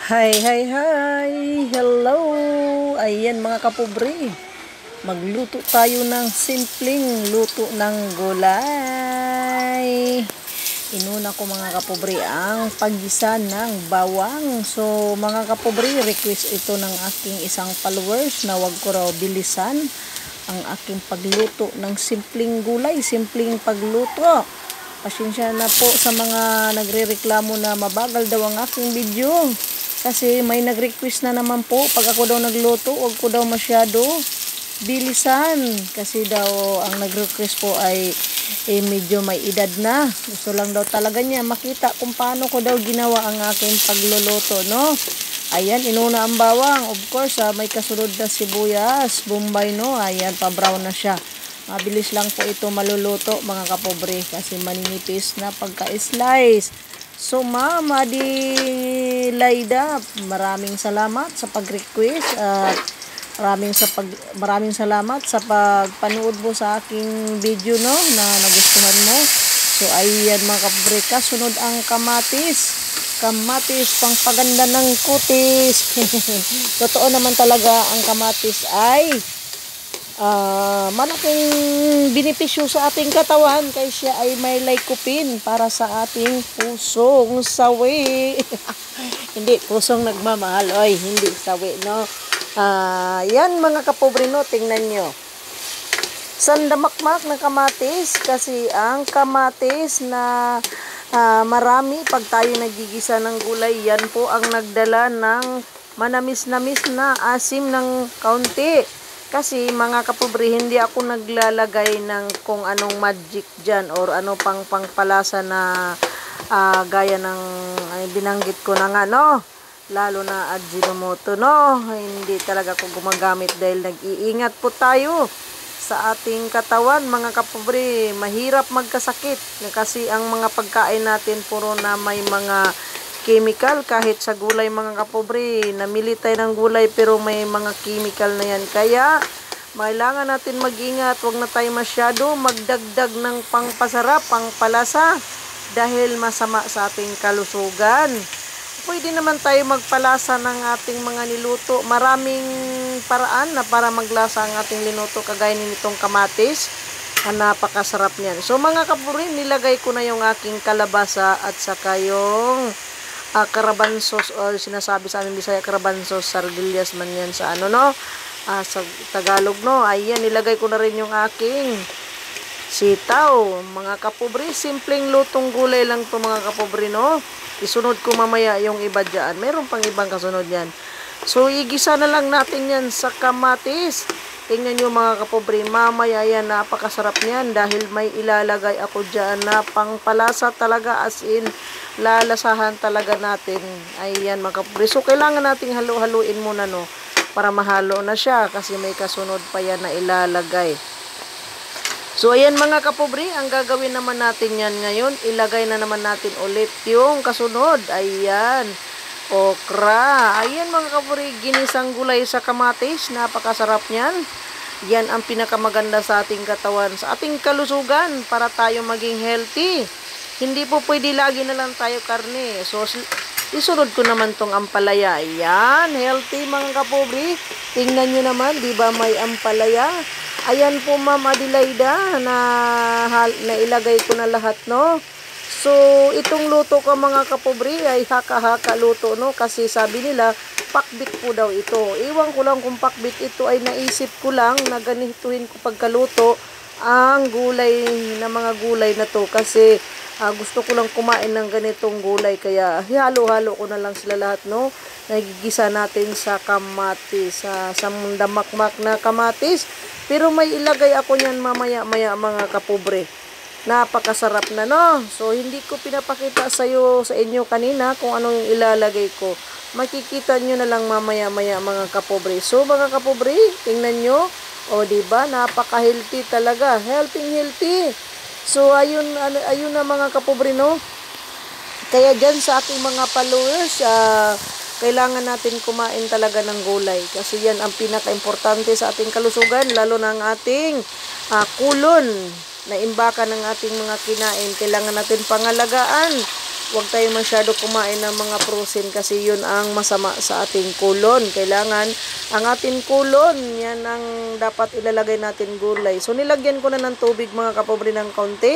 Hi, hi, hi! Hello! Ayan mga kapobre, magluto tayo ng simpleng luto ng gulay. Inuna ko mga kapobre ang paggisa ng bawang. So mga kapobre, request ito ng aking isang followers na wag ko raw bilisan ang aking pagluto ng simpleng gulay, simpleng pagluto. Pasensya na po sa mga nagrereklamo na mabagal daw ang aking video. Kasi may nag-request na naman po, pag ako daw nagluto, huwag ko daw masyado bilisan. Kasi daw ang nag-request po ay medyo may edad na. Gusto lang daw talaga niya makita kung paano ko daw ginawa ang aking pagluluto, no? Ayan, inuna ang bawang. Of course, may kasunod na sibuyas, bombay, no? Ayan, pa-brown na siya. Mabilis lang po ito maluluto, mga kapobre, kasi maninipis na pagka-slice. So, Ma'am Adelaida, maraming salamat sa pag-request at maraming salamat sa pagpanood mo sa aking video, no, na nagustuhan mo. So, ayan mga kapobre, kasunod ang kamatis. Kamatis, pangpaganda ng kutis. Totoo naman talaga ang kamatis ay malaking benepisyo sa ating katawan kaya siya ay may lycopene para sa ating pusong sawi. Hindi pusong nagmamahal, oy, hindi sawi, no. Yan mga kapobre, no, tingnan nyo. Sandamakmak na kamatis, kasi ang kamatis na marami pag tayo nagigisa ng gulay, yan po ang nagdala ng manamis-namis na asim ng kaunti. Kasi mga kapobre, hindi ako naglalagay ng kung anong magic dyan or ano pang pangpalasa na gaya ng binanggit ko na nga, no? Lalo na Ajinomoto, no? Hindi talaga ako gumagamit dahil nag-iingat po tayo sa ating katawan, mga kapobre. Mahirap magkasakit kasi ang mga pagkain natin puro na may mga chemical. Kahit sa gulay mga kapobre, namili tayo ng gulay pero may mga chemical na yan, kaya kailangan natin mag-ingat. Huwag na tayo masyado magdagdag ng pangpasarap, pangpalasa, dahil masama sa ating kalusugan. Pwede naman tayo magpalasa ng ating mga niluto. Maraming paraan na para maglasa ang ating linuto, kagaya nitong kamatis. Napakasarap niyan. So mga kapobre, nilagay ko na yung aking kalabasa at saka yung karabansos, o sinasabi sa amin Bisaya karabansos, sardilyas man yan sa ano, no, sa Tagalog, no. Ayan, nilagay ko na rin yung aking sitaw, mga kapobre. Simpleng lutong gulay lang to mga kapobre, no. Isunod ko mamaya yung iba dyan, meron pang ibang kasunod yan. So igisa na lang natin yan sa kamatis. Tingnan nyo mga kapobre, mamaya yan, napakasarap niyan dahil may ilalagay ako dyan na pangpalasa talaga, as in lalasahan talaga natin. Ayan mga kapobre, so kailangan nating halu-haluin muna, no, para mahalo na siya kasi may kasunod pa yan na ilalagay. So ayan mga kapobre, ang gagawin naman natin yan ngayon, ilagay na naman natin ulit yung kasunod. Ayan, okra. Ayan mga kapobre, ginisang gulay sa kamatis, napakasarap niyan. Yan ang pinakamaganda sa ating katawan, sa ating kalusugan, para tayo maging healthy. Hindi po pwede lagi na lang tayo karne. So isunod ko naman tong ampalaya. Ayan, healthy mga kapobre. Tingnan nyo naman, di ba may ampalaya? Ayan po Ma'am Adelaida, na ilagay ko na lahat, no. So, itong luto ko mga kapobre ay haka-haka luto, no, kasi sabi nila pakbit po daw ito. Iwan ko lang kung pakbit ito, ay naisip ko lang na ganituhin ko pagkaluto ang gulay na mga gulay na to, kasi gusto ko lang kumain ng ganitong gulay, kaya halo-halo ko na lang sila lahat, no. Nagigisa natin sa kamatis, sa damakmak na kamatis, pero may ilagay ako niyan mamaya-maya mga kapobre. Napakasarap na, no. So hindi ko pinapakita sa inyo kanina kung ano yung ilalagay ko. Makikita nyo na lang mamaya-maya mga kapobre. So mga kapobre, tingnan nyo, o diba, napaka-healthy talaga, healthy. So ayun na mga kapobre, no. Kaya dyan sa ating mga followers, kailangan natin kumain talaga ng gulay, kasi yan ang pinaka-importante sa ating kalusugan, lalo na ang ating kulon na imbakan ng ating mga kinain. Kailangan natin pangalagaan huwag tayo masyado kumain ng mga frozen kasi yun ang masama sa ating kulon. Kailangan ang ating kulon, yan ang dapat ilalagay natin gulay. So nilagyan ko na ng tubig mga kapobre ng kaunti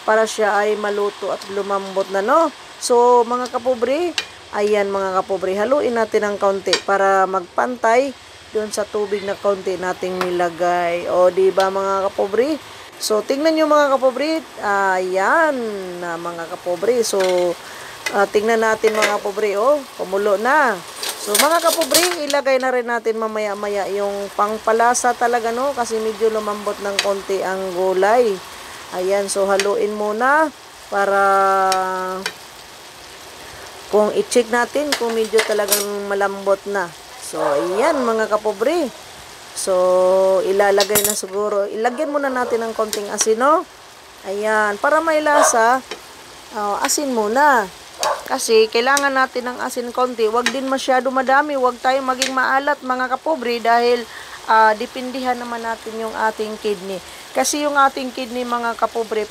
para siya ay maluto at lumambot na, no? So mga kapobre, ayan mga kapobre, haluin natin ng kaunti para magpantay doon sa tubig na kaunti nating nilagay. O di ba mga kapobre? So, tingnan nyo mga kapobre, ayan na mga kapobre. So, tingnan natin mga kapobre, oh, kumulo na. So, mga kapobre, ilagay na rin natin mamaya-maya yung pangpalasa talaga, no? Kasi medyo lumambot ng konti ang gulay. Ayan, so haluin muna para kung i-check natin kung medyo talagang malambot na. So, ayan mga kapobre. So, ilalagay na siguro. Ilagyan muna natin ng konting asin, no? Ayan. Para may lasa, asin muna. Kasi, kailangan natin ng asin konti. Huwag din masyado madami. Huwag tayo maging maalat, mga kapobre, dahil dipindihan naman natin yung ating kidney. Kasi yung ating kidney, mga kapobre,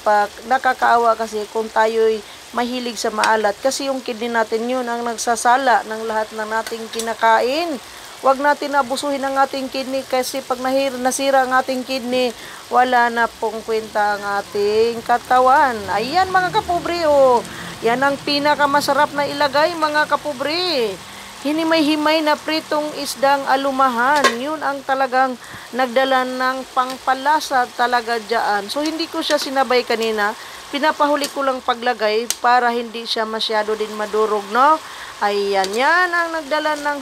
nakakaawa kasi kung tayo'y mahilig sa maalat. Kasi yung kidney natin yun ang nagsasala ng lahat ng nating kinakain. Huwag natin abusuhin ang ating kidney kasi pag nasira ang ating kidney, wala na pong kwenta ang ating katawan. Ayan mga kapobre, oh. Yan ang pinakamasarap na ilagay mga kapobre. Hinimay-himay na pritong isdang alumahan. Yun ang talagang nagdala ng pangpalasa talaga dyan. So hindi ko siya sinabay kanina. Pinapahuli ko lang paglagay para hindi siya masyado din madurog, no? Ayan, yan ang nagdala ng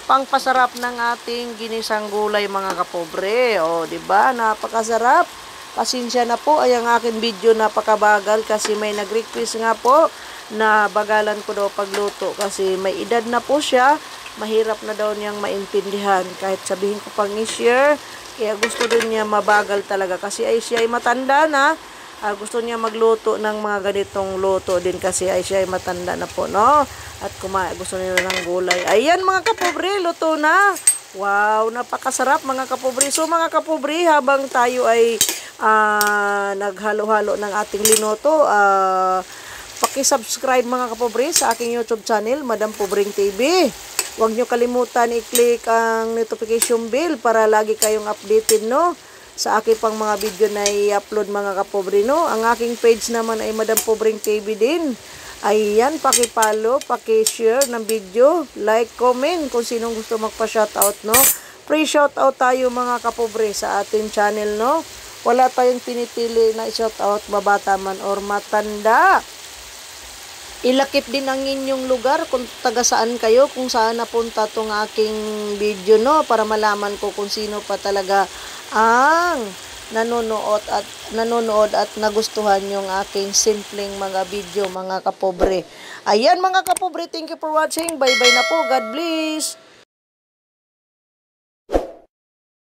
pangpasarap ng ating ginisang gulay mga kapobre. O, di ba? Napakasarap. Pasensya na po ay ang akin video napakabagal kasi may nag-request nga po na bagalan ko daw pagluto kasi may edad na po siya. Mahirap na daw niyang maintindihan kahit sabihin ko pang i-share. Kaya gusto din niya mabagal talaga kasi siya ay matanda na. Gusto niya magluto ng mga ganitong luto din kasi siya ay matanda na po, no? At gusto niya ng gulay. Ayan mga kapobre, luto na. Wow, napakasarap mga kapobre. So mga kapobre, habang tayo ay naghalo-halo ng ating linuto, paki-subscribe mga kapobre sa aking YouTube channel, Madam Pobring TV. Huwag nyo kalimutan i-click ang notification bell para lagi kayong updated, no? Sa aking pang mga video na i-upload mga kapobre, no? Ang aking page naman ay Madam Pobring TV din. Ayan, paki-follow, paki-share ng video, like, comment kung sinong gusto magpa-shoutout, no? Free shoutout tayo mga kapobre sa ating channel, no? Wala tayong pinipili na i-shoutout, babata man or matanda. Ilakip din ang inyong lugar kung taga saan kayo, kung saan napunta tong aking video, no? Para malaman ko kung sino pa talaga ang nanonood at nagustuhan yung aking simpleng mga video mga kapobre. Ayan mga kapobre, thank you for watching. Bye bye na po. God bless.